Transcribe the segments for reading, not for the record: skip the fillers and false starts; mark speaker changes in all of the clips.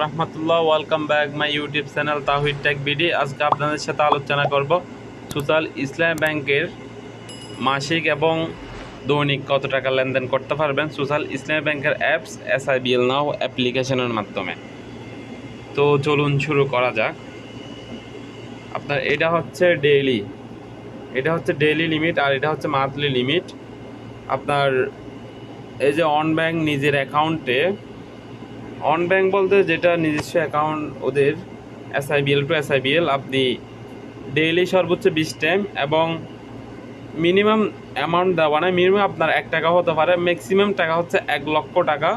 Speaker 1: Rahmatullah, welcome back my YouTube channel Towhid tech BD. আজকে আপনাদের সাথে আলোচনা করব সোশ্যাল ইসলামী ব্যাংকের মাসিক এবং দৈনিক কত টাকা লেনদেন করতে পারবেন সোশ্যাল ইসলামী ব্যাংকের অ্যাপস SIBL নাও অ্যাপ্লিকেশনের মাধ্যমে। তো চলুন শুরু করা যাক। আপনার এটা হচ্ছে ডেইলি লিমিট আর এটা হচ্ছে মান্থলি লিমিট। আপনার এই যে অন ব্যাংক নিজের অ্যাকাউন্টে, অন ব্যাংক বলতে যেটা নিজস্ব অ্যাকাউন্ট ওদের SIBL টু SIBL, আপনি ডেইলি সর্বোচ্চ 20 টাইম এবং মিনিমাম অ্যামাউন্ট দেওয়া নয়, মিনিমাম আপনার 1 টাকা হতে পারে, ম্যাক্সিমাম টাকা হচ্ছে 1 লক্ষ টাকা,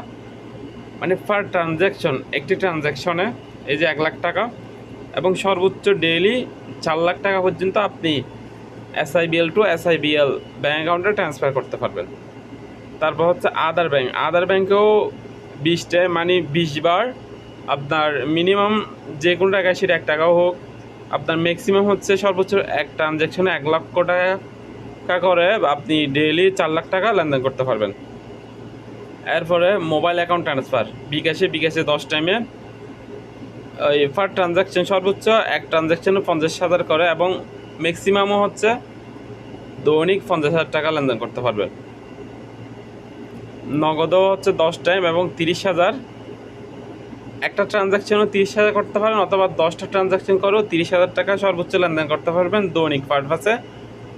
Speaker 1: মানে পার ট্রানজ্যাকশন, একটি ট্রানজ্যাকশনে এই যে 1 লাখ টাকা, এবং সর্বোচ্চ ডেইলি 4 লাখ টাকা পর্যন্ত আপনি SIBL টু SIBL ব্যাঙ্ক অ্যাকাউন্টে ট্রান্সফার করতে পারবেন। তারপর হচ্ছে আদার ব্যাংকেও 20 টাইম, মানে 20 বার আপনার মিনিমাম যে কোনো টাকা, সেটা 1 টাকাও হোক, আপনার ম্যাক্সিমাম হচ্ছে সর্বোচ্চ এক ট্রানজ্যাকশনে 1 লক্ষ টাকা করে আপনি ডেইলি 4 লাখ টাকা লেনদেন করতে পারবেন। এরপরে মোবাইল অ্যাকাউন্ট ট্রান্সফার, বিকাশে 10 টাইমে ওই পার ট্রানজ্যাকশন সর্বোচ্চ এক ট্রানজ্যাকশনে 50,000 করে এবং ম্যাক্সিমামও হচ্ছে দৈনিক 50,000 টাকা লেনদেন করতে পারবেন। নগদও হচ্ছে 10 টাইম এবং 30,000, একটা ট্রানজ্যাকশনও 30,000 করতে পারেন, অথবা 10টা ট্রানজ্যাকশন করেও 30,000 টাকা সর্বোচ্চ লেনদেন করতে পারবেন দৈনিক পারপাসে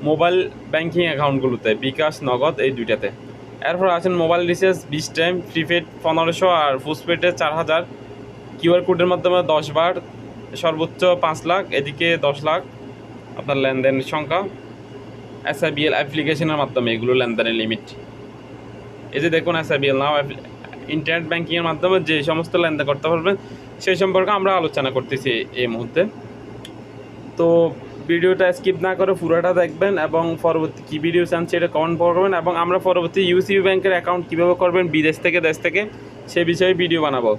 Speaker 1: মোবাইল ব্যাংকিং অ্যাকাউন্টগুলোতে, বিকাশ, নগদ, এই দুইটাতে। এরপর আছেন মোবাইল রিচার্জ 20 টাইম, প্রিপেড 1500 আর পোস্টপেডে 4,000, কিউআর কোডের মাধ্যমে 10 বার, সর্বোচ্চ 5 লাখ, এদিকে 10 লাখ আপনার লেনদেনের সংখ্যা। SIBL অ্যাপ্লিকেশনের মাধ্যমে এগুলো লেনদেনের লিমিট। এই যে দেখুন SIBL নাও ইন্টারনেট ব্যাংকিংয়ের মাধ্যমে যে সমস্ত লেনদেন করতে পারবেন সেই সম্পর্কে আমরা আলোচনা করতেছি এই মুহূর্তে। তো ভিডিওটা স্কিপ না করে পুরোটা দেখবেন এবং পরবর্তী কী ভিডিও চান সেটা কমেন্ট করবেন, এবং আমরা পরবর্তী UCB ব্যাংকের অ্যাকাউন্ট কীভাবে করবেন বিদেশ থেকে দেশ থেকে সে বিষয়ে ভিডিও বানাবো।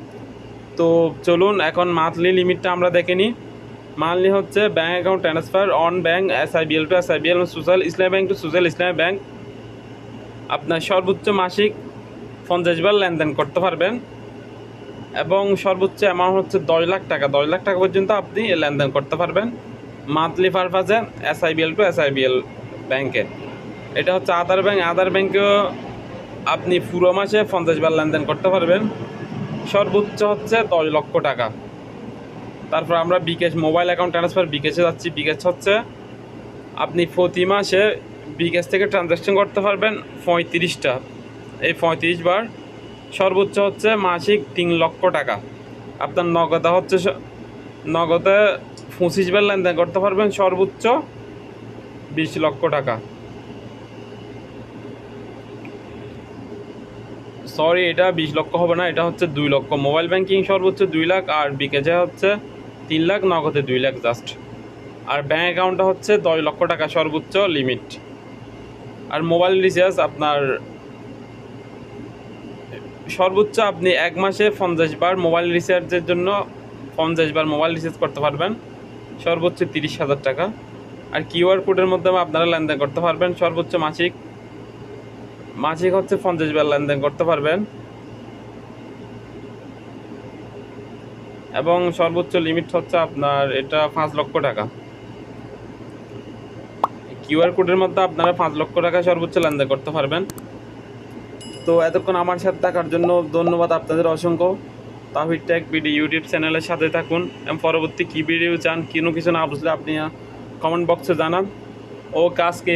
Speaker 1: তো চলুন এখন মান্থলি লিমিটটা আমরা দেখে নিই। মান্থলি হচ্ছে bank account transfer on bank SIBL to SIBL social Islami bank to social Islami bank, আপনার সর্বোচ্চ মাসিক 50 বার লেনদেন করতে পারবেন এবং সর্বোচ্চ অ্যামাউন্ট হচ্ছে 10 লাখ টাকা, 10 লাখ টাকা পর্যন্ত আপনি লেনদেন করতে পারবেন মান্থলি পারপাসে SIBL টু SIBL ব্যাংকে। এটা হচ্ছে আদার ব্যাংকেও আপনি পুরো মাসে 50 বার লেনদেন করতে পারবেন, সর্বোচ্চ হচ্ছে 10 লক্ষ টাকা। তারপর আমরা বিকাশ মোবাইল অ্যাকাউন্ট ট্রান্সফার, বিকাশে যাচ্ছি। বিকাশ হচ্ছে আপনি প্রতি মাসে বিকাশ থেকে ট্রানজ্যাকশন করতে পারবেন 35টা, এই 35 বার, সর্বোচ্চ হচ্ছে মাসিক 3 লক্ষ টাকা। আপনার নগদে 25 বার লেনদেন করতে পারবেন, সর্বোচ্চ 20 লক্ষ টাকা। সরি, এটা 20 লক্ষ হবে না, এটা হচ্ছে 2 লক্ষ। মোবাইল ব্যাংকিং সর্বোচ্চ 2 লাখ, আর বিকাশে হচ্ছে 3 লাখ, নগদে 2 লাখ জাস্ট। আর ব্যাঙ্ক অ্যাকাউন্টটা হচ্ছে 10 লক্ষ টাকা সর্বোচ্চ লিমিট। আর মোবাইল রিচার্জ আপনার সর্বোচ্চ আপনি এক মাসে 50 বার মোবাইল রিচার্জের জন্য 50 বার মোবাইল রিচার্জ করতে পারবেন, সর্বোচ্চ 30,000 টাকা। আর কিউআর কোডের মাধ্যমে আপনারা লেনদেন করতে পারবেন, সর্বোচ্চ মাসিক হচ্ছে 50 বার লেনদেন করতে পারবেন এবং সর্বোচ্চ লিমিট হচ্ছে আপনার এটা 5 লক্ষ টাকা। কিউআর কোডের মধ্যে আপনারা 5 লক্ষ টাকা সর্বোচ্চ লেনদেন করতে পারবেন। তো এতক্ষণ আমার সাথে থাকার জন্য ধন্যবাদ আপনাদের অসংখ্য। তাহিদ টেক বিডি ইউটিউব চ্যানেলের সাথে থাকুন এবং পরবর্তী কী ভিডিও চান, কিছু না বুঝলে আপনি কমেন্ট বক্সে জানান। ও কাজকে